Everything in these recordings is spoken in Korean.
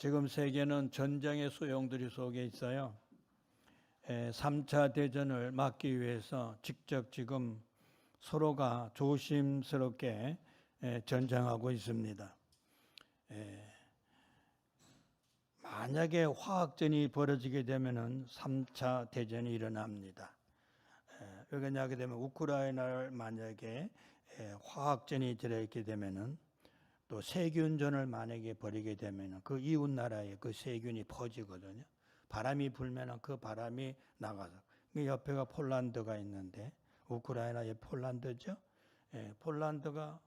지금 세계는 전쟁의 소용돌이 속에 있어요. 3차 대전을 막기 위해서 직접 지금 서로가 조심스럽게 전쟁하고 있습니다. 만약에 화학전이 벌어지게 되면 3차 대전이 일어납니다. 왜 그러냐게 되면 우크라이나를 만약에 화학전이 들어있게 되면은 또 세균전을 만약에 벌이게 되면 그 이웃 나라에 그 세균이 퍼지거든요. 바람이 불면 그 바람이 나가서. 옆에가 폴란드가 있는데 우크라이나의 폴란드죠. 폴란드가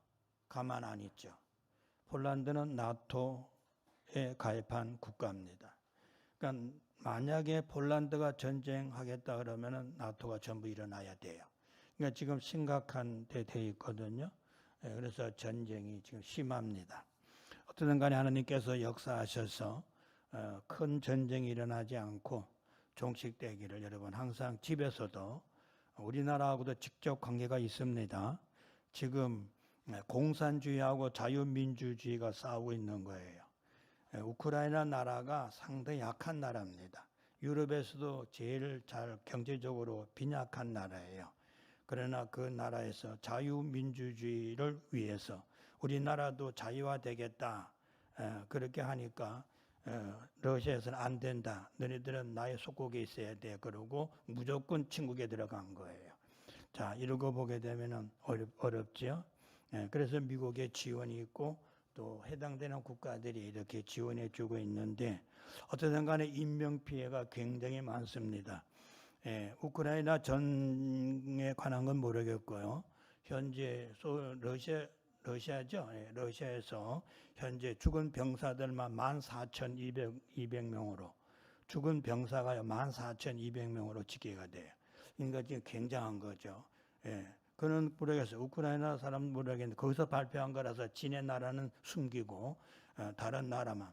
가만 안 있죠. 폴란드는 나토에 가입한 국가입니다. 그러니까 만약에 폴란드가 전쟁하겠다 그러면은 나토가 전부 일어나야 돼요. 그러니까 지금 심각한 데 돼 있거든요. 그래서 전쟁이 지금 심합니다. 어떻든 간에 하나님께서 역사하셔서 큰 전쟁이 일어나지 않고 종식되기를 여러분 항상 집에서도 우리나라하고도 직접 관계가 있습니다. 지금 공산주의하고 자유민주주의가 싸우고 있는 거예요. 우크라이나 나라가 상당히 약한 나라입니다. 유럽에서도 제일 잘 경제적으로 빈약한 나라예요. 그러나 그 나라에서 자유민주주의를 위해서 우리나라도 자유화되겠다 그렇게 하니까 러시아에서는 안 된다. 너희들은 나의 속국에 있어야 돼. 그러고 무조건 친국에 들어간 거예요. 자, 이러고 보게 되면 어렵죠. 그래서 미국의 지원이 있고 또 해당되는 국가들이 이렇게 지원해 주고 있는데 어쨌든 간에 인명피해가 굉장히 많습니다. 우크라이나 전에 관한 건 모르겠고요. 현재 러시아죠. 러시아에서 현재 죽은 병사들만 14,200명으로 죽은 병사가 14,200명으로 집계가 돼요. 그러니까 지금 굉장한 거죠. 그는 모르겠어요. 우크라이나 사람 모르겠는데 거기서 발표한 거라서 지네 나라는 숨기고 다른 나라만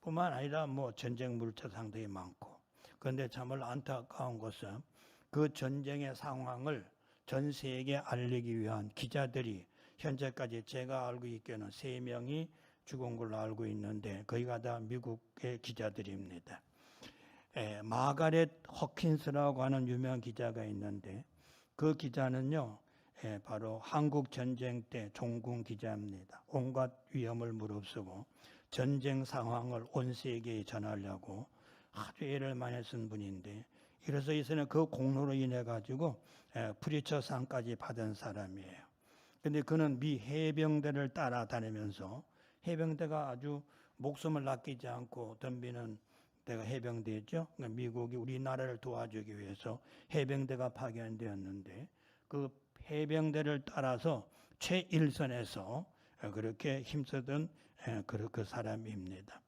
뿐만 아니라 뭐 전쟁 물자 상당히 많고. 그런데 참을 안타까운 것은 그 전쟁의 상황을 전 세계에 알리기 위한 기자들이 현재까지 제가 알고 있기에는 3명이 죽은 걸로 알고 있는데 거기가 다 미국의 기자들입니다. 마가렛 허킨스라고 하는 유명한 기자가 있는데 그 기자는요 바로 한국 전쟁 때 종군 기자입니다. 온갖 위험을 무릅쓰고 전쟁 상황을 온 세계에 전하려고 아주 애를 많이 쓴 분인데 이래서 이제는 그 공로로 인해 가지고 프리처상까지 받은 사람이에요. 근데 그는 미 해병대를 따라다니면서 해병대가 아주 목숨을 아끼지 않고 덤비는 데가 해병대죠. 그러니까 미국이 우리나라를 도와주기 위해서 해병대가 파견되었는데 그 해병대를 따라서 최일선에서 그렇게 힘쓰던 그 사람입니다.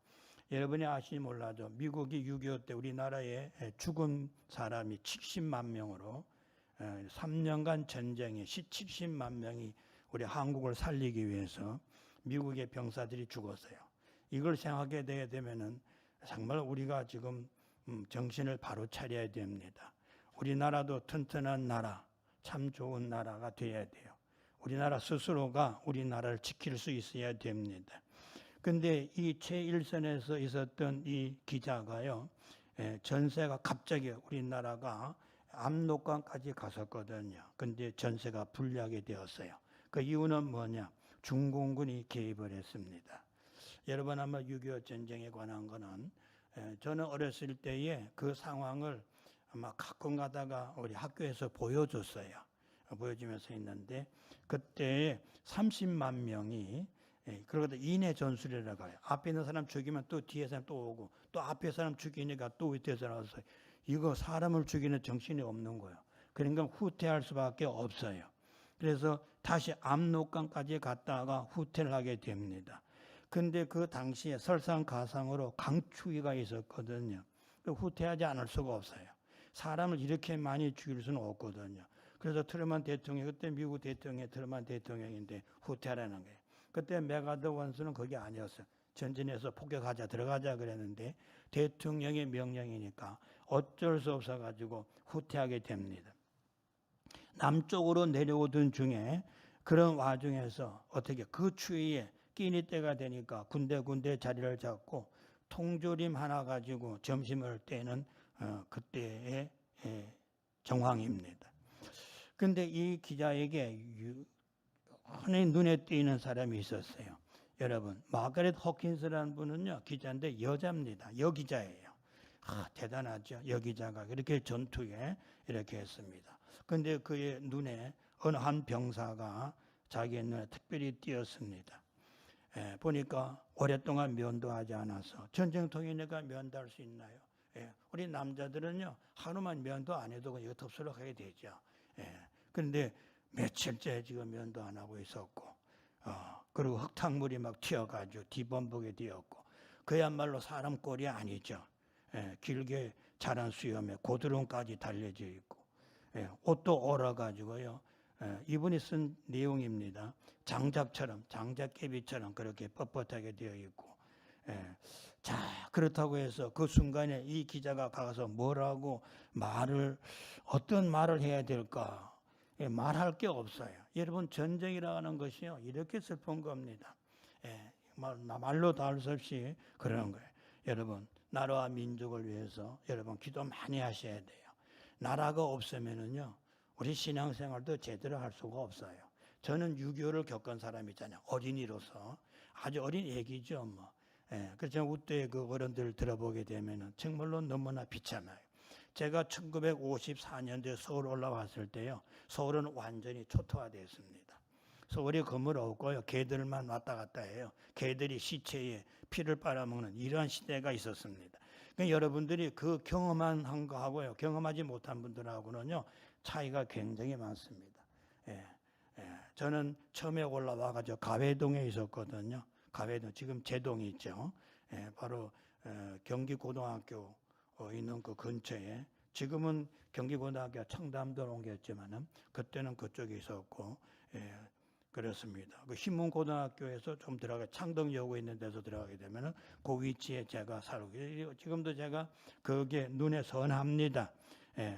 여러분이 아시지 몰라도 미국이 6.25 때 우리나라에 죽은 사람이 70만 명으로 3년간 전쟁에 70만 명이 우리 한국을 살리기 위해서 미국의 병사들이 죽었어요. 이걸 생각하게 되면은 정말 우리가 지금 정신을 바로 차려야 됩니다. 우리나라도 튼튼한 나라, 참 좋은 나라가 돼야 돼요. 우리나라 스스로가 우리나라를 지킬 수 있어야 됩니다. 근데 이 최일선에서 있었던 이 기자가요, 전세가 갑자기 우리나라가 압록강까지 갔었거든요. 근데 전세가 불리하게 되었어요. 그 이유는 뭐냐? 중공군이 개입을 했습니다. 여러분 아마 6.25 전쟁에 관한 거는 저는 어렸을 때에 그 상황을 아마 가끔 가다가 우리 학교에서 보여줬어요. 보여주면서 있는데 그때 30만 명이 그러다 인해 전술이라고 해요. 앞에 있는 사람 죽이면 또 뒤에 사람 또 오고 또 앞에 사람 죽이니까 또 밑에 사람 와서 이거 사람을 죽이는 정신이 없는 거예요. 그러니까 후퇴할 수밖에 없어요. 그래서 다시 압록강까지 갔다가 후퇴를 하게 됩니다. 근데 그 당시에 설상가상으로 강추위가 있었거든요. 후퇴하지 않을 수가 없어요. 사람을 이렇게 많이 죽일 수는 없거든요. 그래서 트루먼 대통령, 그때 미국 대통령이 트루먼 대통령인데 후퇴하라는 거예요. 그때 메가더 원수는 그게 아니었어요. 전진해서 폭격하자, 들어가자 그랬는데 대통령의 명령이니까 어쩔 수 없어가지고 후퇴하게 됩니다. 남쪽으로 내려오던 중에 그런 와중에서 어떻게 그 추위에 끼니 때가 되니까 군데 자리를 잡고 통조림 하나 가지고 점심을 때는 그때의 정황입니다. 그런데 이 기자에게 흔히 눈에 띄는 사람이 있었어요. 여러분, 마가렛 호킨스라는 분은요, 기자인데 여자입니다. 여기자예요. 대단하죠. 여기자가 이렇게 전투에 이렇게 했습니다. 그런데 그의 눈에 어느 한 병사가 자기의 눈에 특별히 띄었습니다. 보니까 오랫동안 면도하지 않아서 전쟁통이니까 면도할 수 있나요? 우리 남자들은요, 하루만 면도 안 해도 이거 덥수룩하게 되죠. 그런데 며칠째 지금 면도 안 하고 있었고, 그리고 흙탕물이 막 튀어가지고 뒤범벅에 띄었고, 그야말로 사람 꼴이 아니죠. 길게 자란 수염에 고드름까지 달려져 있고, 옷도 얼어가지고요. 이분이 쓴 내용입니다. 장작처럼, 장작개비처럼 그렇게 뻣뻣하게 되어 있고, 자, 그렇다고 해서 그 순간에 이 기자가 가서 뭐라고 어떤 말을 해야 될까? 말할 게 없어요. 여러분, 전쟁이라는 것이요, 이렇게 슬픈 겁니다. 말로 다 할 수 없이 그러는 거예요. 여러분, 나라와 민족을 위해서 여러분 기도 많이 하셔야 돼요. 나라가 없으면은요, 우리 신앙생활도 제대로 할 수가 없어요. 저는 6.25를 겪은 사람이잖아요. 어린이로서. 아주 어린 애기죠, 뭐. 그래서 우때 그 어른들 들어보게 되면은 정말로 너무나 비참해요. 제가 1954년도에 서울 올라왔을 때요, 서울은 완전히 초토화되었습니다. 서울이 건물 없고요, 개들만 왔다 갔다 해요. 개들이 시체에 피를 빨아먹는 이러한 시대가 있었습니다. 그러니까 여러분들이 그 경험한 거하고요, 경험하지 못한 분들하고는요, 차이가 굉장히 많습니다. 저는 처음에 올라와가지고 가회동에 있었거든요. 가회동, 지금 제동이 있죠. 바로 경기고등학교 있는 그 근처에, 지금은 경기고등학교 청담도로 옮겼지만은 그때는 그쪽에 있었고, 그렇습니다. 그 신문고등학교에서 좀 창덕여고 있는 데서 들어가게 되면은 그 위치에 제가 살고, 지금도 제가 그게 눈에 선합니다.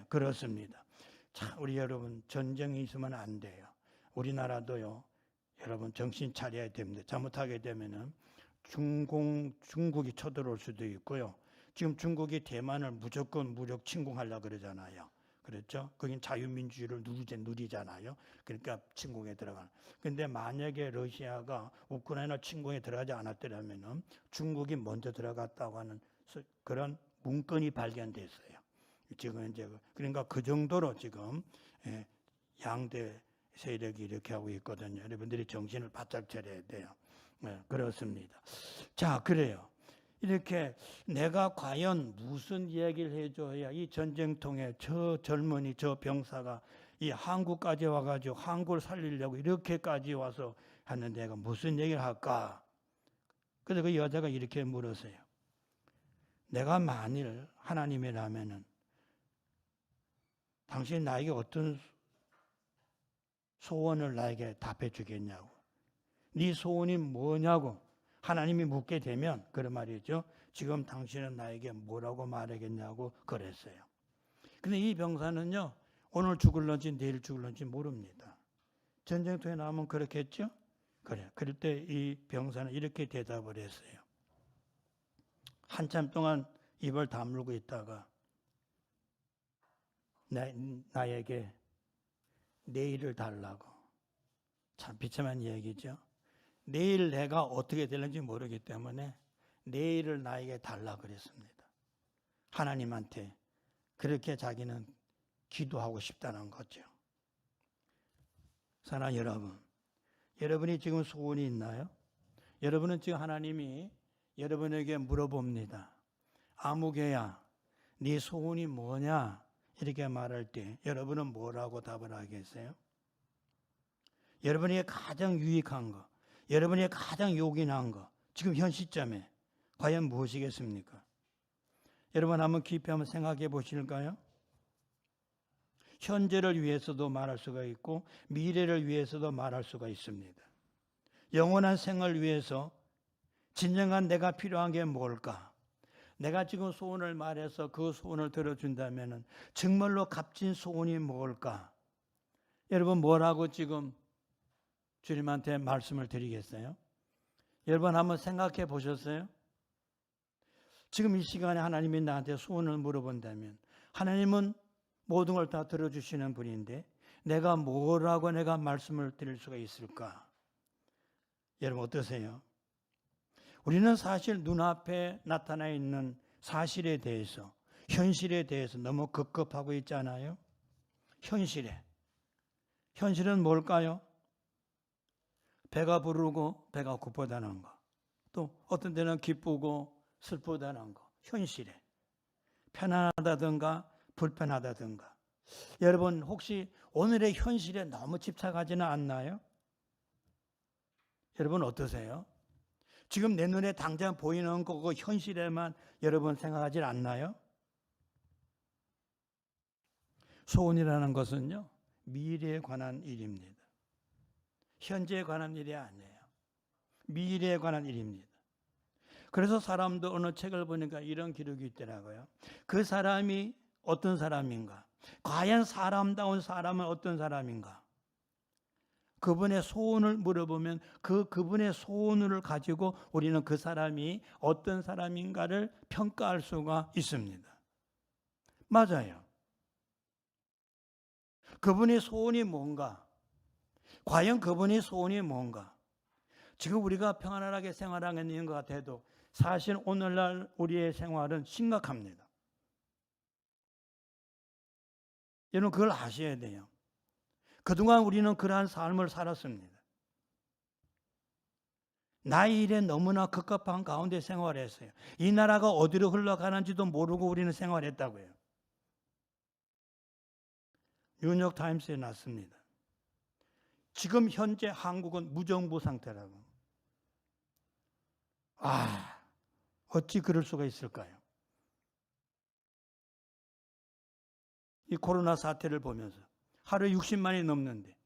그렇습니다. 자, 우리 여러분, 전쟁이 있으면 안 돼요. 우리나라도요, 여러분 정신 차려야 됩니다. 잘못하게 되면은 중국이 쳐들어올 수도 있고요. 지금 중국이 대만을 무력 침공하려고 그러잖아요. 그렇죠? 거긴 자유민주주의를 누리잖아요. 그러니까 침공에 들어가는. 그런데 만약에 러시아가 우크라이나 침공에 들어가지 않았더라면은 중국이 먼저 들어갔다고 하는 그런 문건이 발견됐어요. 지금 이제 그러니까 그 정도로 지금 양대 세력이 이렇게 하고 있거든요. 여러분들이 정신을 바짝 차려야 돼요. 그렇습니다. 자, 그래요. 이렇게 내가 과연 무슨 이야기를 해줘야 이 전쟁통에 저 젊은이, 저 병사가 이 한국까지 와가지고 한국을 살리려고 이렇게까지 와서 하는데 내가 무슨 얘기를 할까? 그래서 그 여자가 이렇게 물었어요. 내가 만일 하나님이라면은 당신이 나에게 어떤 소원을 나에게 답해 주겠냐고. 네 소원이 뭐냐고 하나님이 묻게 되면 그런 말이죠. 지금 당신은 나에게 뭐라고 말하겠냐고 그랬어요. 근데 이 병사는요, 오늘 죽을런지 내일 죽을런지 모릅니다. 전쟁터에 나오면 그렇겠죠? 그래. 그럴 때 이 병사는 이렇게 대답을 했어요. 한참 동안 입을 다물고 있다가 나에게 내일을 달라고. 참 비참한 이야기죠. 내일 내가 어떻게 될는지 모르기 때문에 내일을 나에게 달라 그랬습니다. 하나님한테 그렇게 자기는 기도하고 싶다는 거죠. 사랑하는 여러분, 여러분이 지금 소원이 있나요? 여러분은 지금 하나님이 여러분에게 물어봅니다. 아무개야, 네 소원이 뭐냐? 이렇게 말할 때 여러분은 뭐라고 답을 하겠어요? 여러분에게 가장 유익한 거, 여러분에게 가장 요긴한 거, 지금 현 시점에 과연 무엇이겠습니까? 여러분 한번 깊이 한번 생각해 보실까요? 현재를 위해서도 말할 수가 있고 미래를 위해서도 말할 수가 있습니다. 영원한 생을 위해서 진정한 내가 필요한 게 뭘까? 내가 지금 소원을 말해서 그 소원을 들어준다면 정말로 값진 소원이 뭘까? 여러분 뭐라고 지금 주님한테 말씀을 드리겠어요? 여러분 한번 생각해 보셨어요? 지금 이 시간에 하나님이 나한테 소원을 물어본다면 하나님은 모든 걸 다 들어주시는 분인데 내가 뭐라고 내가 말씀을 드릴 수가 있을까? 여러분 어떠세요? 우리는 사실 눈앞에 나타나 있는 사실에 대해서, 현실에 대해서 너무 급급하고 있잖아요. 현실은 뭘까요? 배가 부르고 배가 고프다는 거. 또 어떤 때는 기쁘고 슬프다는 거. 현실에. 편안하다든가 불편하다든가. 여러분 혹시 오늘의 현실에 너무 집착하지는 않나요? 여러분 어떠세요? 지금 내 눈에 당장 보이는 그 현실에만 여러분 생각하지 않나요? 소원이라는 것은요, 미래에 관한 일입니다. 현재에 관한 일이 아니에요. 미래에 관한 일입니다. 그래서 사람도 어느 책을 보니까 이런 기록이 있더라고요. 그 사람이 어떤 사람인가? 과연 사람다운 사람은 어떤 사람인가? 그분의 소원을 물어보면 그분의 소원을 가지고 우리는 그 사람이 어떤 사람인가를 평가할 수가 있습니다. 맞아요. 그분의 소원이 뭔가? 과연 그분의 소원이 뭔가? 지금 우리가 평안하게 생활하고 있는 것 같아도 사실 오늘날 우리의 생활은 심각합니다. 여러분 그걸 아셔야 돼요. 그동안 우리는 그러한 삶을 살았습니다. 나의 일에 너무나 급급한 가운데 생활했어요. 이 나라가 어디로 흘러가는지도 모르고 우리는 생활했다고요. 뉴욕 타임스에 났습니다. 지금 현재 한국은 무정부 상태라고. 어찌 그럴 수가 있을까요? 이 코로나 사태를 보면서 하루에 60만이 넘는데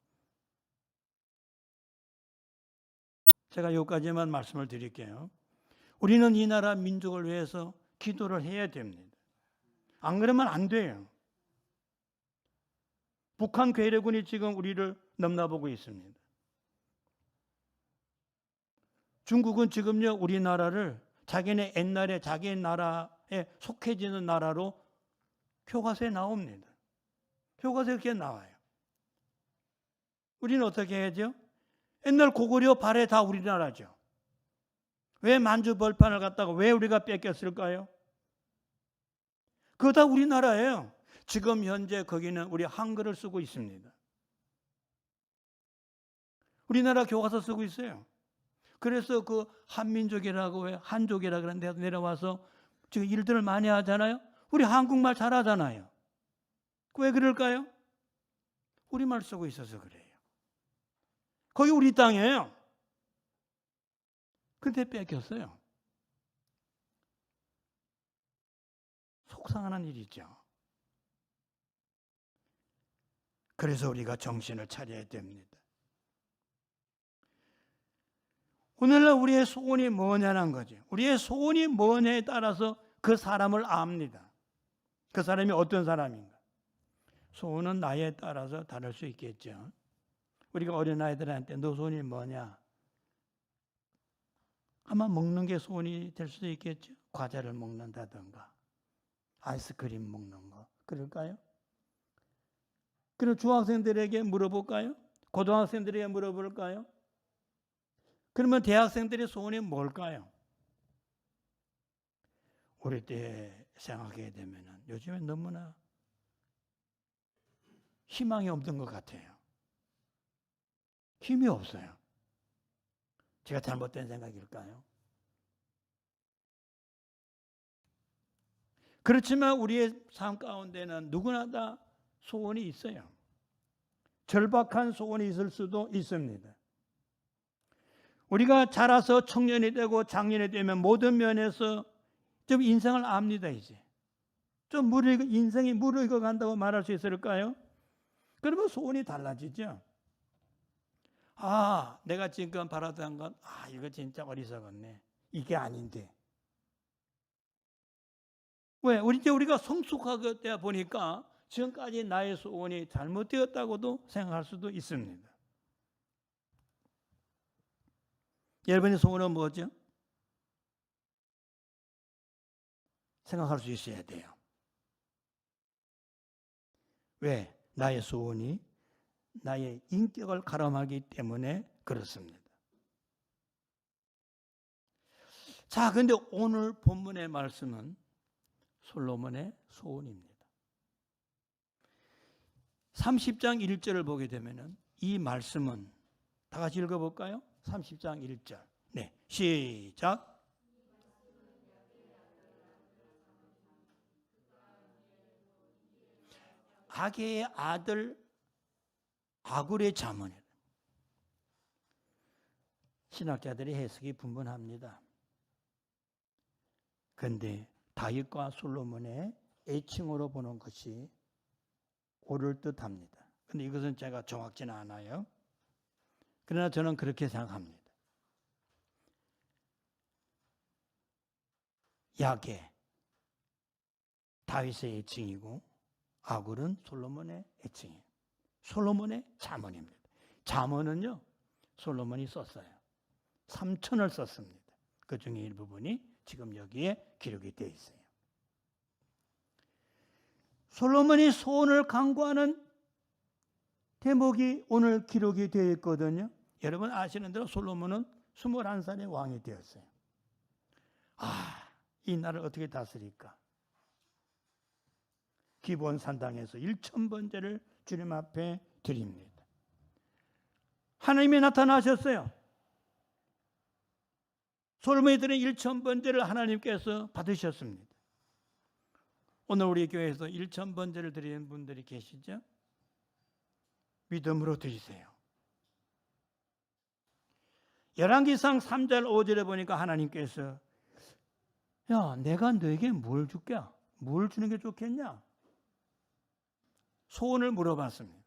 제가 여기까지만 말씀을 드릴게요. 우리는 이 나라 민족을 위해서 기도를 해야 됩니다. 안 그러면 안 돼요. 북한 괴뢰군이 지금 우리를 넘나보고 있습니다. 중국은 지금요 우리나라를 자기네 옛날에 자기 나라에 속해지는 나라로 교과서에 나옵니다. 교과서에 그렇게 나와요. 우리는 어떻게 해야죠? 옛날 고구려 발해 다 우리나라죠. 왜 만주 벌판을 갖다가 왜 우리가 뺏겼을까요? 그거 다 우리나라예요. 지금 현재 거기는 우리 한글을 쓰고 있습니다. 우리나라 교과서 쓰고 있어요. 그래서 그 한민족이라고 왜 한족이라 그런 데서 내려와서 지금 일들을 많이 하잖아요. 우리 한국말 잘하잖아요. 왜 그럴까요? 우리말 쓰고 있어서 그래요. 거기 우리 땅이에요. 근데 뺏겼어요. 속상한 일이죠. 그래서 우리가 정신을 차려야 됩니다. 오늘날 우리의 소원이 뭐냐는 거죠. 우리의 소원이 뭐냐에 따라서 그 사람을 압니다. 그 사람이 어떤 사람인가. 소원은 나이에 따라서 다를 수 있겠죠. 우리가 어린아이들한테 너 소원이 뭐냐? 아마 먹는 게 소원이 될 수도 있겠죠. 과자를 먹는다든가 아이스크림 먹는 거. 그럴까요? 그럼 중학생들에게 물어볼까요? 고등학생들에게 물어볼까요? 그러면 대학생들의 소원이 뭘까요? 우리 때 생각하게 되면 요즘에 너무나 희망이 없는 것 같아요. 힘이 없어요. 제가 잘못된 생각일까요? 그렇지만 우리의 삶 가운데는 누구나 다 소원이 있어요. 절박한 소원이 있을 수도 있습니다. 우리가 자라서 청년이 되고 장년이 되면 모든 면에서 좀 인생을 압니다. 이제 좀 인생이 무르익어 간다고 말할 수 있을까요? 그러면 소원이 달라지죠. 내가 지금 바라던 건 이거 진짜 어리석었네. 이게 아닌데. 왜? 우리가 성숙하게 보니까 지금까지 나의 소원이 잘못되었다고도 생각할 수도 있습니다. 여러분의 소원은 뭐죠? 생각할 수 있어야 돼요. 왜? 나의 소원이 나의 인격을 가름하기 때문에 그렇습니다. 자, 근데 오늘 본문의 말씀은 솔로몬의 소원입니다. 30장 1절을 보게 되면 이 말씀은 다 같이 읽어볼까요? 30장 1절. 네, 시작. 아게의 아들 아굴의 자문이다. 신학자들의 해석이 분분합니다. 그런데 다윗과 솔로몬의 애칭으로 보는 것이 옳을 듯합니다. 그런데 이것은 제가 정확지는 않아요. 그러나 저는 그렇게 생각합니다. 야게 다윗의 애칭이고 아굴은 솔로몬의 애칭이에요. 솔로몬의 자문입니다. 자문은요 솔로몬이 썼어요. 3천을 썼습니다. 그 중에 일부분이 지금 여기에 기록이 되어 있어요. 솔로몬이 소원을 간구하는 대목이 오늘 기록이 되어 있거든요. 여러분 아시는 대로 솔로몬은 21살의 왕이 되었어요. 이 나라를 어떻게 다스릴까? 기브온 산당에서 1000번제를 주님 앞에 드립니다. 하나님이 나타나셨어요. 솔로몬이 드린 1000번제를 하나님께서 받으셨습니다. 오늘 우리 교회에서 1000번제를 드리는 분들이 계시죠? 믿음으로 드리세요. 열왕기상 3절 5절에 보니까 하나님께서 야, 내가 너에게 뭘 줄게? 뭘 주는 게 좋겠냐? 소원을 물어봤습니다.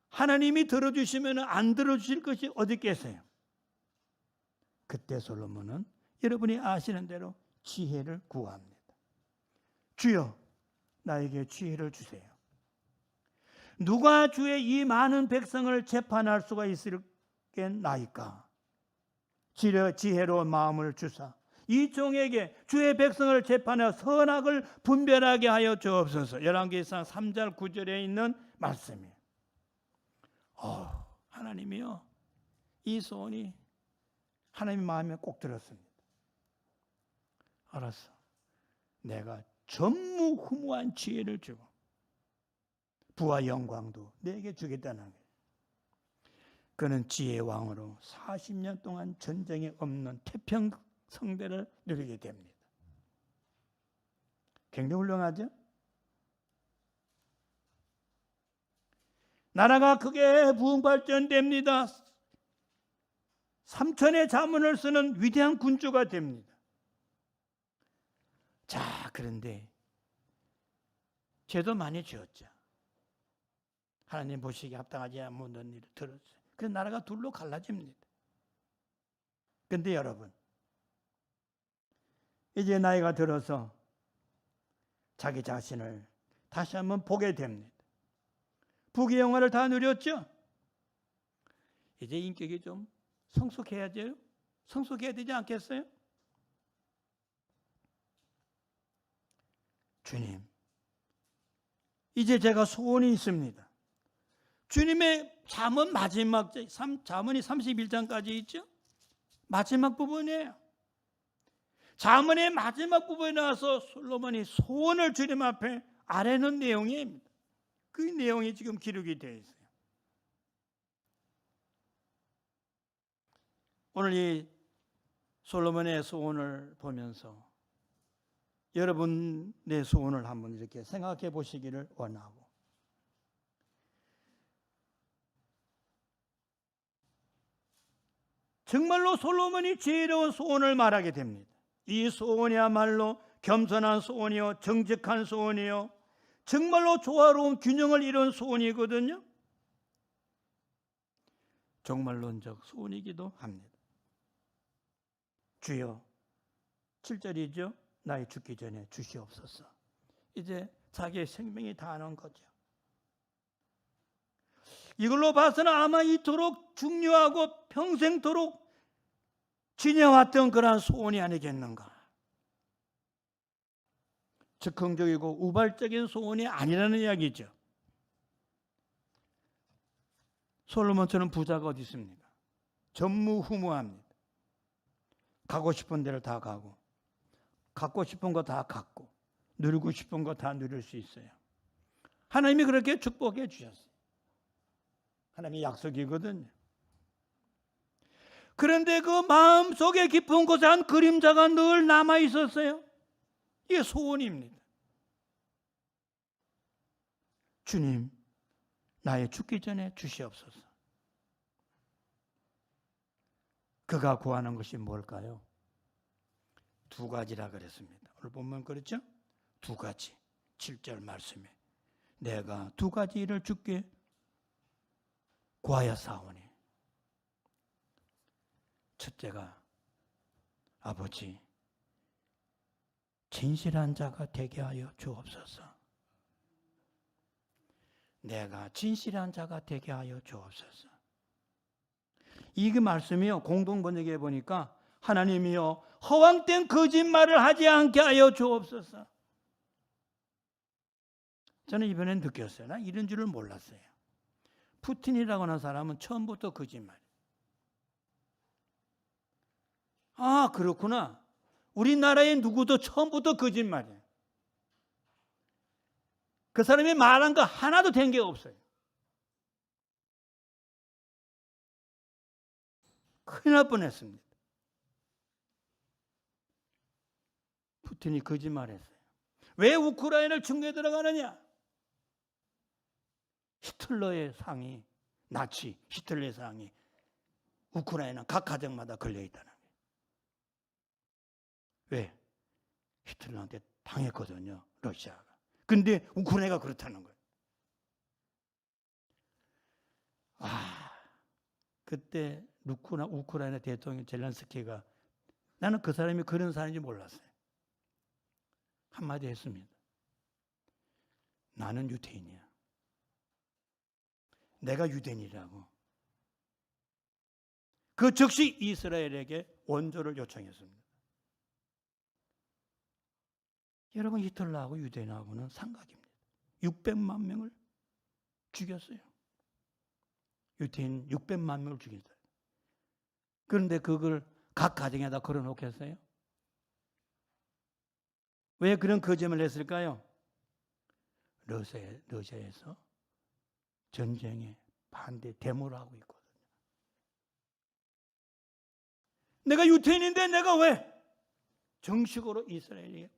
하나님이 들어주시면 안 들어주실 것이 어디 있겠어요? 그때 솔로몬은 여러분이 아시는 대로 지혜를 구합니다. 주여, 나에게 지혜를 주세요. 누가 주의 이 많은 백성을 재판할 수가 있을겠나이까? 지혜로운 마음을 주사 이 종에게 주의 백성을 재판하여 선악을 분별하게 하여 주옵소서. 열왕기상 3절 9절에 있는 말씀이에요. 하나님이요, 이 소원이 하나님 마음에 꼭 들었습니다. 알았어, 내가 전무후무한 지혜를 주고 부와 영광도 내게 주겠다는 거예요. 그는 지혜의 왕으로 40년 동안 전쟁이 없는 태평성대를 누리게 됩니다. 굉장히 훌륭하죠? 나라가 크게 부흥발전됩니다. 3천의 자문을 쓰는 위대한 군주가 됩니다. 자, 그런데 죄도 많이 지었죠. 하나님 보시기에 합당하지 않는 일을 들었어요. 그래서 나라가 둘로 갈라집니다. 그런데 여러분, 이제 나이가 들어서 자기 자신을 다시 한번 보게 됩니다. 부귀 영화를 다 누렸죠? 이제 인격이 좀 성숙해야죠. 성숙해야 되지 않겠어요? 주님, 이제 제가 소원이 있습니다. 주님의 잠언 마지막, 잠언이 31장까지 있죠? 마지막 부분이에요. 잠언의 마지막 부분에 나와서 솔로몬이 소원을 주님 앞에 아뢰는 내용입니다. 그 내용이 지금 기록이 되어 있어요. 오늘 이 솔로몬의 소원을 보면서 여러분의 소원을 한번 이렇게 생각해 보시기를 원하고, 정말로 솔로몬이 지혜로운 소원을 말하게 됩니다. 이 소원이야말로 겸손한 소원이요, 정직한 소원이요, 정말로 조화로운 균형을 이룬 소원이거든요. 종말론적 소원이기도 합니다. 주여, 7절이죠. 나의 죽기 전에 주시옵소서. 이제 자기의 생명이 다하는 거죠. 이걸로 봐서는 아마 이토록 중요하고 평생토록 지녀왔던 그러한 소원이 아니겠는가. 즉흥적이고 우발적인 소원이 아니라는 이야기죠. 솔로몬처럼 부자가 어디 있습니까? 전무후무합니다. 가고 싶은 데를 다 가고, 갖고 싶은 거 다 갖고, 누리고 싶은 거 다 누릴 수 있어요. 하나님이 그렇게 축복해 주셨어요. 하나님의 약속이거든요. 그런데 그 마음속에 깊은 곳에 한 그림자가 늘 남아 있었어요. 이게 소원입니다. 주님, 나의 죽기 전에 주시옵소서. 그가 구하는 것이 뭘까요? 두 가지라 그랬습니다. 오늘 보면 그렇죠? 두 가지. 7절 말씀에 내가 두 가지 일을 주께 구하였사오니. 첫째가 아버지 진실한 자가 되게 하여 주옵소서. 내가 진실한 자가 되게 하여 주옵소서. 이 말씀이요, 공동 번역에 보니까 하나님이요 허황된 거짓말을 하지 않게 하여 주옵소서. 저는 이번엔 느꼈어요. 난 이런 줄을 몰랐어요. 푸틴이라고 하는 사람은 처음부터 거짓말. 아, 그렇구나. 우리나라의 누구도 처음부터 거짓말이에요. 그 사람이 말한 거 하나도 된 게 없어요. 큰일 날 뻔했습니다. 푸틴이 거짓말했어요. 왜 우크라이나를 침공해 들어가느냐? 히틀러의 상이, 나치 히틀러의 상이 우크라이나 각 가정마다 걸려있다는 거예요. 왜? 히틀러한테 당했거든요, 러시아가. 근데 우크라이나가 그렇다는 거예요. 그때 우크라이나 대통령 젤렌스키가, 나는 그 사람이 그런 사람인지 몰랐어요. 한마디 했습니다. 나는 유대인이야. 내가 유대인이라고. 그 즉시 이스라엘에게 원조를 요청했습니다. 여러분, 히틀러하고 유대인하고는 삼각입니다. 600만 명을 죽였어요. 유대인 600만 명을 죽였어요. 그런데 그걸 각 가정에다 걸어놓겠어요? 왜 그런 거짓말을 했을까요? 러시아에서 전쟁에 반대 데모를 하고 있거든요. 내가 유태인인데 내가 왜 정식으로 이스라엘에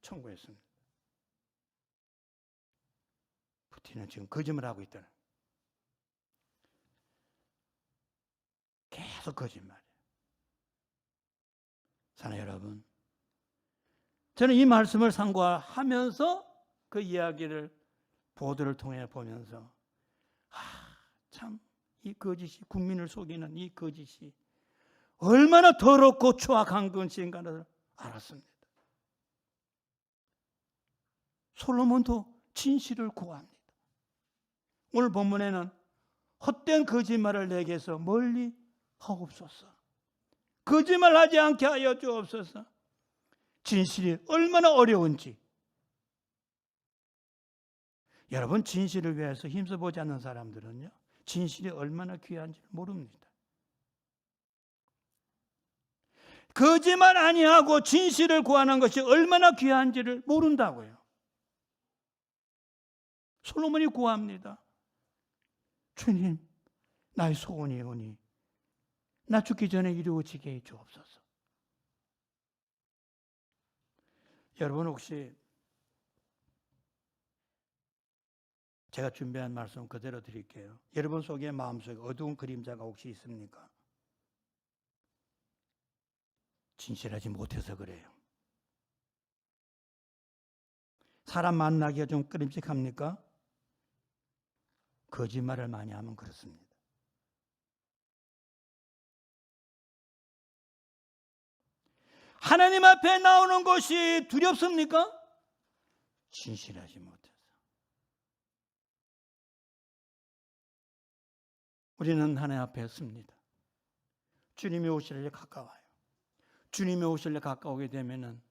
청구했습니다. 푸틴은 지금 거짓말을 하고 있다는, 계속 거짓말이에요. 사랑하는 여러분, 저는 이 말씀을 상고하면서 그 이야기를 보도를 통해 보면서 참 이 거짓이, 국민을 속이는 이 거짓이 얼마나 더럽고 추악한 것인가를 알았습니다. 솔로몬도 진실을 구합니다. 오늘 본문에는 헛된 거짓말을 내게서 멀리 하옵소서. 거짓말하지 않게 하여 주옵소서. 진실이 얼마나 어려운지. 여러분, 진실을 위해서 힘써보지 않는 사람들은요, 진실이 얼마나 귀한지 모릅니다. 거짓말 아니하고 진실을 구하는 것이 얼마나 귀한지를 모른다고요. 솔로몬이 구합니다. 주님, 나의 소원이 오니 나 죽기 전에 이루어지게 해 주옵소서. 여러분, 혹시 제가 준비한 말씀 그대로 드릴게요. 여러분 속에, 마음속에 어두운 그림자가 혹시 있습니까? 진실하지 못해서 그래요. 사람 만나기가 좀 꺼림칙합니까? 거짓말을 많이 하면 그렇습니다. 하나님 앞에 나오는 것이 두렵습니까? 진실하지 못해서. 우리는 하나님 앞에 섭니다. 주님이 오실 때 가까워요. 주님이 오실 때 가까우게 되면은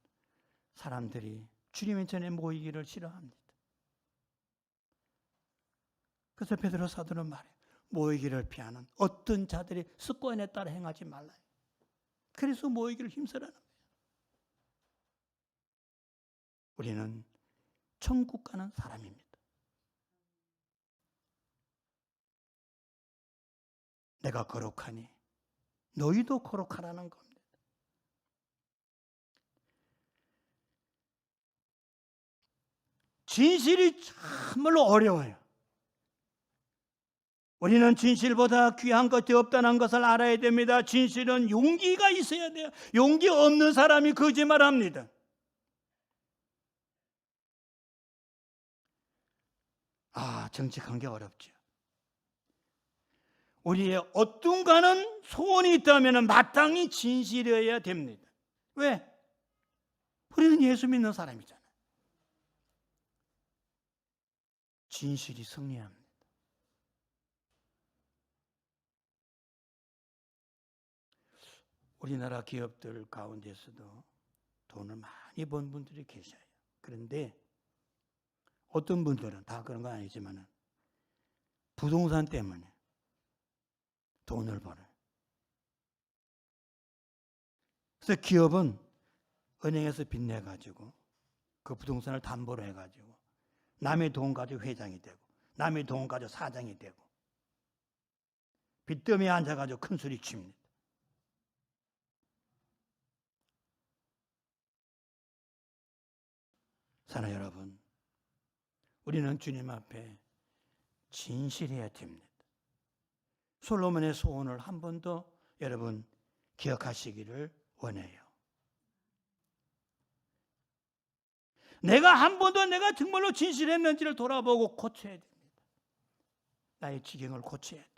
사람들이 주님의 전에 모이기를 싫어합니다. 그래서 베드로 사도는 말해, 모이기를 피하는 어떤 자들의 습관에 따라 행하지 말라. 그래서 모이기를 힘쓰라는 거예요. 우리는 천국 가는 사람입니다. 내가 거룩하니 너희도 거룩하라는 겁니다. 진실이 참말로 어려워요. 우리는 진실보다 귀한 것이 없다는 것을 알아야 됩니다. 진실은 용기가 있어야 돼요. 용기 없는 사람이 거짓말합니다. 정직한 게 어렵죠. 우리의 어떤가는 소원이 있다면 마땅히 진실이어야 됩니다. 왜? 우리는 예수 믿는 사람이잖아요. 진실이 승리합니다. 우리나라 기업들 가운데서도 돈을 많이 번 분들이 계셔요. 그런데 어떤 분들은 다 그런 건 아니지만 부동산 때문에 돈을 벌어요. 그래서 기업은 은행에서 빚내가지고 그 부동산을 담보로 해가지고 남의 돈 가지고 회장이 되고 남의 돈 가지고 사장이 되고 빚더미에 앉아가지고 큰 소리 칩니다. 사랑 여러분, 우리는 주님 앞에 진실해야 됩니다. 솔로몬의 소원을 한 번 더 여러분 기억하시기를 원해요. 내가 한 번 더 내가 정말로 진실했는지를 돌아보고 고쳐야 됩니다. 나의 지경을 고쳐야 돼.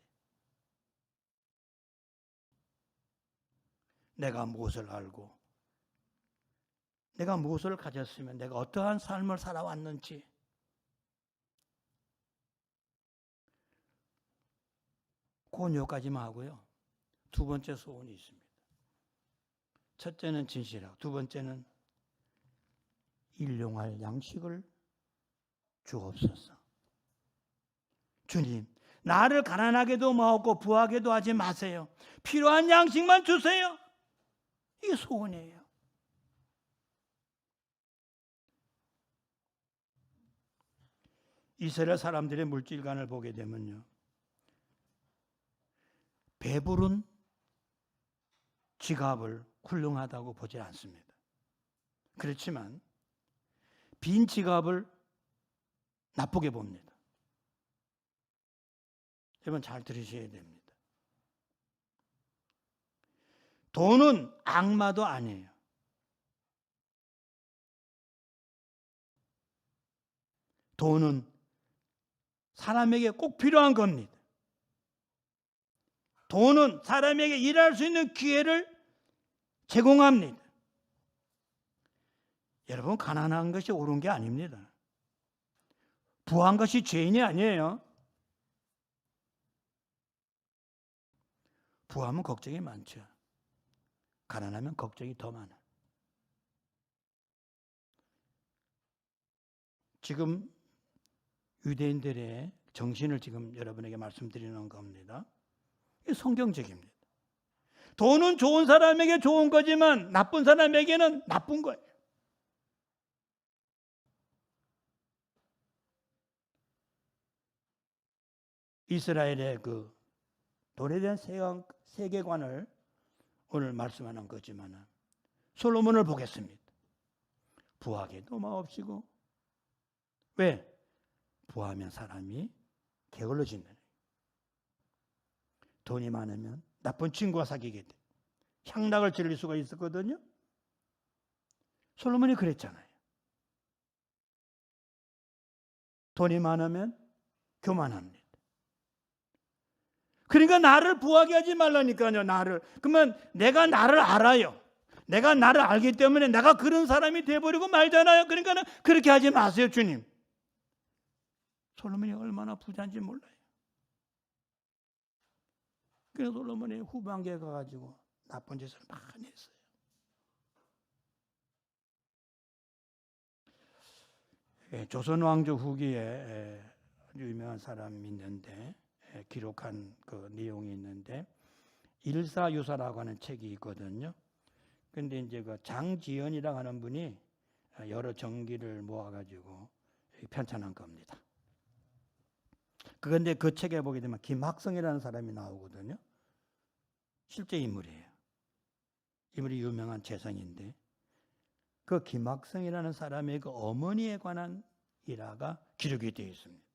내가 무엇을 알고 내가 무엇을 가졌으면 내가 어떠한 삶을 살아왔는지 고요까지만 하고요. 두 번째 소원이 있습니다. 첫째는 진실하고 두 번째는 일용할 양식을 주옵소서. 주님, 나를 가난하게도 마옵고 부하게도 하지 마세요. 필요한 양식만 주세요. 이게 소원이에요. 이스라엘 사람들의 물질관을 보게 되면요, 배부른 지갑을 훌륭하다고 보지 않습니다. 그렇지만 빈 지갑을 나쁘게 봅니다. 여러분 잘 들으셔야 됩니다. 돈은 악마도 아니에요. 돈은 사람에게 꼭 필요한 겁니다. 돈은 사람에게 일할 수 있는 기회를 제공합니다. 여러분, 가난한 것이 옳은 게 아닙니다. 부한 것이 죄인이 아니에요. 부하면 걱정이 많죠. 가난하면 걱정이 더 많아. 지금 유대인들의 정신을 지금 여러분에게 말씀드리는 겁니다. 이게 성경적입니다. 돈은 좋은 사람에게 좋은 거지만 나쁜 사람에게는 나쁜 거예요. 이스라엘의 그 돈에 대한 세계관을 오늘 말씀하는 거지만 솔로몬을 보겠습니다. 부하게도 마옵시고, 왜? 부하면 사람이 게을러진다. 돈이 많으면 나쁜 친구와 사귀게 돼. 향락을 즐길 수가 있었거든요. 솔로몬이 그랬잖아요. 돈이 많으면 교만합니다. 그러니까 나를 부하게 하지 말라니까요. 그러면 내가 나를 알아요. 내가 나를 알기 때문에 내가 그런 사람이 돼버리고 말잖아요. 그러니까 그렇게 하지 마세요, 주님. 솔로몬이 얼마나 부자인지 몰라요. 그래서 솔로몬이 후반기에 가가지고 나쁜 짓을 많이 했어요. 조선 왕조 후기에 아주 유명한 사람이 있는데 기록한 그 내용이 있는데 일사유사라고 하는 책이 있거든요. 근데 이제 그 장지연이라고 하는 분이 여러 정기를 모아가지고 편찬한 겁니다. 그런데 그 책에 보게 되면 김학성이라는 사람이 나오거든요. 실제 인물이에요. 인물이 유명한 재성인데 그 김학성이라는 사람의 그 어머니에 관한 일화가 기록이 되어 있습니다.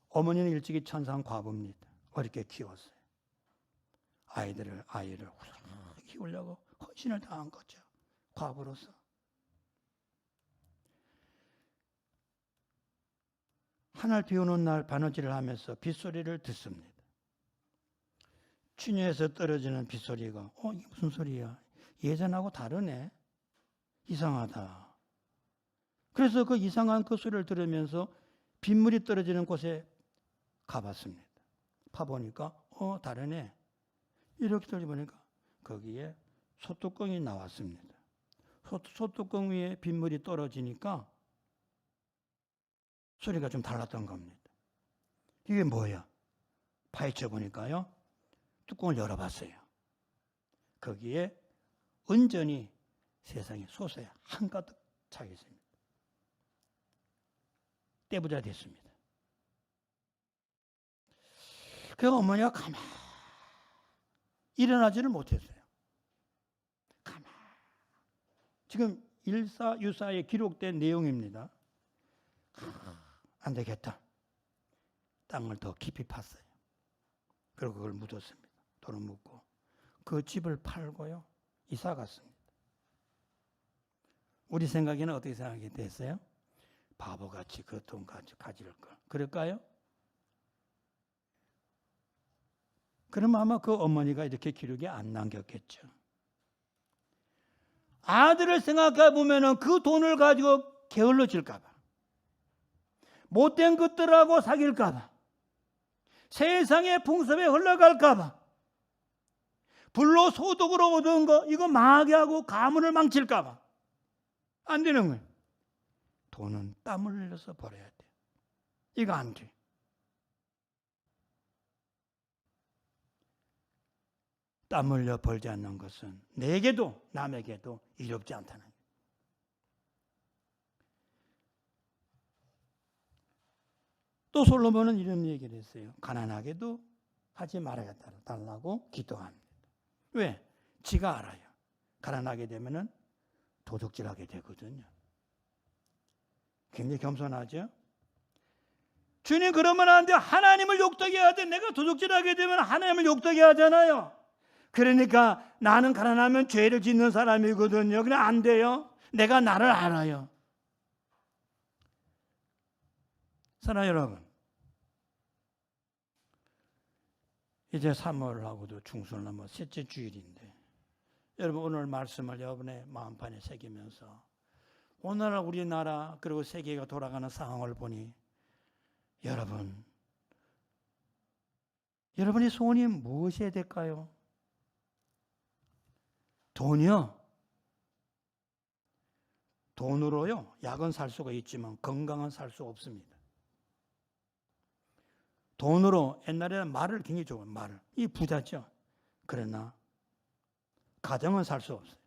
어머니는 일찍이 천상 과부입니다. 어렵게 키웠어요. 아이를 훌륭하게 키우려고 헌신을 다한 거죠. 과부로서. 하늘 비 오는 날 바느질을 하면서 빗소리를 듣습니다. 추녀에서 떨어지는 빗소리가 이게 무슨 소리야? 예전하고 다르네. 이상하다. 그래서 그 이상한 그 소리를 들으면서 빗물이 떨어지는 곳에 가봤습니다. 파보니까 다르네. 이렇게 들어보니까 거기에 소뚜껑이 나왔습니다. 소뚜껑 위에 빗물이 떨어지니까 소리가 좀 달랐던 겁니다. 이게 뭐야? 파헤쳐 보니까요. 뚜껑을 열어봤어요. 거기에 은전이 세상에 솥에 한가득 차 있습니다. 떼부자 됐습니다. 그 어머니가 가만 일어나지를 못했어요. 가만. 지금 일사유사에 기록된 내용입니다. 안 되겠다. 땅을 더 깊이 팠어요. 그리고 그걸 묻었습니다. 돈을 묻고 그 집을 팔고요. 이사 갔습니다. 우리 생각에는 어떻게 생각이 됐어요? 바보같이 그 돈 가질 걸. 그럴까요? 그러면 아마 그 어머니가 이렇게 기록이 안 남겼겠죠. 아들을 생각해 보면은 그 돈을 가지고 게을러질까 봐. 못된 것들하고 사귈까 봐. 세상의 풍습에 흘러갈까 봐. 불로소득으로 얻은 거 이거 망하게 가문을 망칠까 봐. 안 되는 거예요. 돈은 땀을 흘려서 벌어야 돼. 이거 안 돼. 땀 흘려 벌지 않는 것은 내게도 남에게도 이롭지 않다는 거예요. 또 솔로몬은 이런 얘기를 했어요. 가난하게도 하지 말아야 달라고 기도합니다. 왜? 지가 알아요. 가난하게 되면은 도둑질하게 되거든요. 굉장히 겸손하죠? 주님 그러면 안 돼. 하나님을 욕되게 해야 돼. 내가 도둑질하게 되면 하나님을 욕되게 하잖아요. 그러니까 나는 가난하면 죄를 짓는 사람이거든요. 그냥 안 돼요. 내가 나를 알아요. 사랑하는 여러분, 이제 3월하고도 중순을 넘어 셋째 주일인데 여러분 오늘 말씀을 여러분의 마음판에 새기면서 오늘날 우리나라 그리고 세계가 돌아가는 상황을 보니 여러분의 소원이 무엇이 될까요? 돈이요. 돈으로요 약은 살 수가 있지만 건강은 살 수 없습니다. 돈으로 옛날에는 말을 굉장히 좋아해요. 말을. 이 부자죠. 그러나 가정은 살 수 없어요.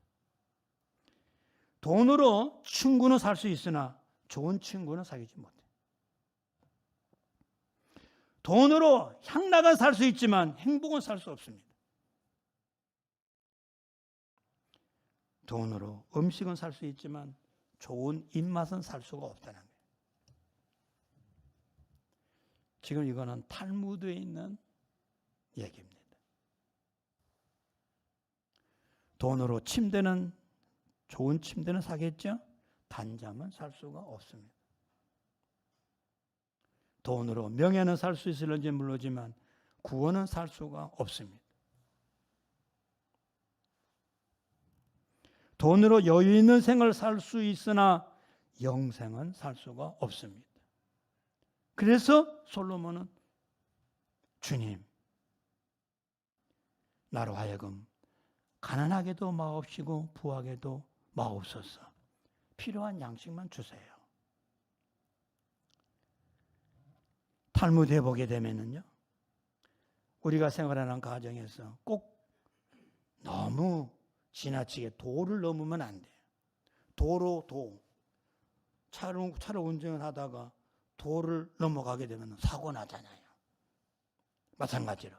돈으로 친구는 살 수 있으나 좋은 친구는 사귀지 못해요. 돈으로 향락은 살 수 있지만 행복은 살 수 없습니다. 돈으로 음식은 살 수 있지만 좋은 입맛은 살 수가 없다는 거예요. 지금 이거는 탈무드에 있는 얘기입니다. 돈으로 좋은 침대는 사겠죠? 단잠은 살 수가 없습니다. 돈으로 명예는 살 수 있을는지 모르지만 구원은 살 수가 없습니다. 돈으로 여유 있는 생을 살 수 있으나 영생은 살 수가 없습니다. 그래서 솔로몬은 주님, 나로 하여금 가난하게도 마옵시고 부하게도 마옵소서. 필요한 양식만 주세요. 탈무드에 보게 되면은요, 우리가 생활하는 가정에서 꼭 너무 지나치게 도를 넘으면 안 돼요. 차를 운전하다가 도를 넘어가게 되면 사고 나잖아요. 마찬가지로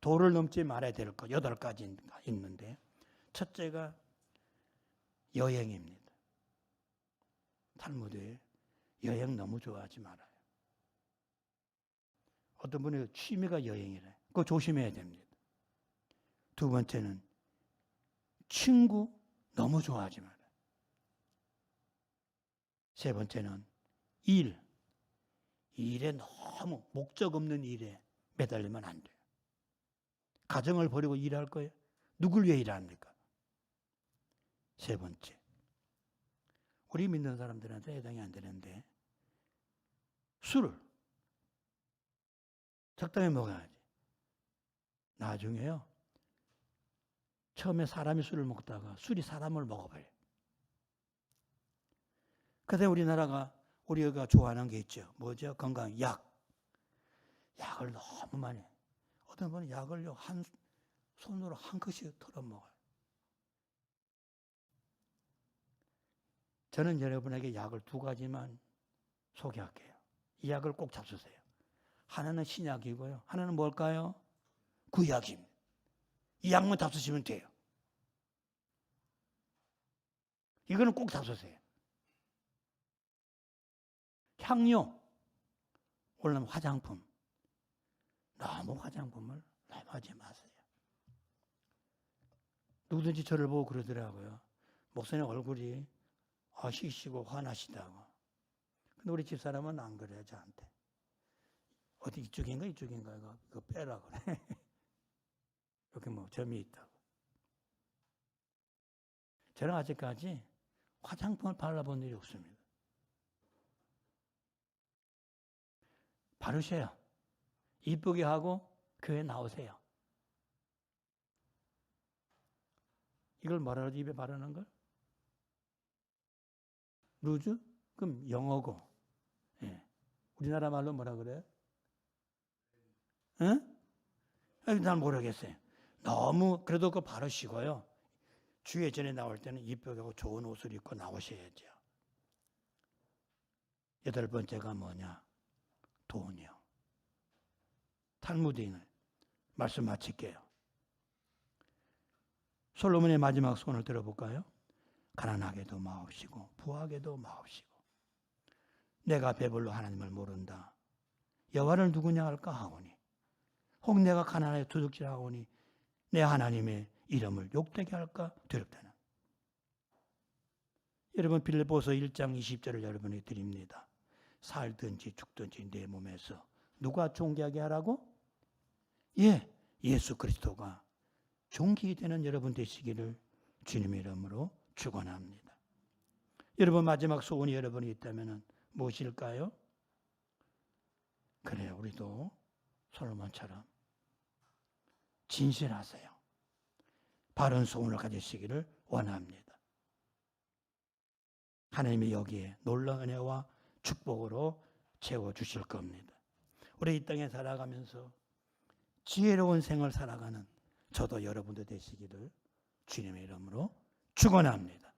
도를 넘지 말아야 될 것 8가지가 있는데, 첫째가 여행입니다. 탈무드에 여행 너무 좋아하지 말아요. 어떤 분이 취미가 여행이래. 그거 조심해야 됩니다. 두 번째는 친구 너무 좋아하지 말아요. 세 번째는 일에 너무 목적 없는 일에 매달리면 안 돼요. 가정을 버리고 일할 거예요? 누굴 위해 일합니까? 세 번째, 우리 믿는 사람들한테 해당이 안 되는데, 술을 적당히 먹어야지. 나중에요, 처음에 사람이 술을 먹다가 술이 사람을 먹어버려요. 그래서 우리가 좋아하는 게 있죠. 뭐죠? 건강, 약을 너무 많이 해요. 어떤 분은 약을요, 손으로 한 컷씩 털어먹어요. 저는 여러분에게 약을 2가지만 소개할게요. 이 약을 꼭 잡수세요. 하나는 신약이고요. 하나는 뭘까요? 구약입니다. 이 약만 잡수시면 돼요. 이거는 꼭 잡수세요. 향료, 올라면 화장품. 너무 화장품을 너무 하지 마세요. 누구든지 저를 보고 그러더라고요. 목사님 얼굴이 씩시고 화나시다고. 근데 우리 집사람은 안 그래요, 저한테. 어디 이쪽인가 그거 빼라 그래. 여기 뭐 점이 있다고. 저는 아직까지 화장품을 발라본 일이 없습니다. 바르셔요. 이쁘게 하고 교회 나오세요. 이걸 뭐라 그러지, 입에 바르는 걸? 루즈? 그럼 영어고. 예. 우리나라 말로 뭐라 그래요? 응? 난 모르겠어요. 너무, 그래도 그거 바르시고요. 주의 전에 나올 때는 이쁘게 하고 좋은 옷을 입고 나오셔야죠. 8번째가 뭐냐? 돈이요. 탈무드인을 말씀 마칠게요. 솔로몬의 마지막 소원을 들어볼까요? 가난하게도 마옵시고 부하게도 마옵시고 내가 배불러 하나님을 모른다. 여호와를 누구냐 할까 하오니 혹 내가 가난하여 도둑질하오니 내 하나님의 이름을 욕되게 할까 두렵다는. 여러분 빌립보서 1장 20절을 여러분에게 드립니다. 살든지 죽든지 내 몸에서 누가 존귀하게 하라고? 예수 그리스도가 존귀되는 여러분 되시기를 주님의 이름으로 축원합니다. 여러분 마지막 소원이 여러분이 있다면 무엇일까요? 그래요, 우리도 솔로몬처럼 진실하세요. 바른 소원을 가지시기를 원합니다. 하나님이 여기에 놀라운 은혜와 축복으로 채워주실 겁니다. 우리 이 땅에 살아가면서 지혜로운 생을 살아가는 저도 여러분도 되시기를 주님의 이름으로 축원합니다.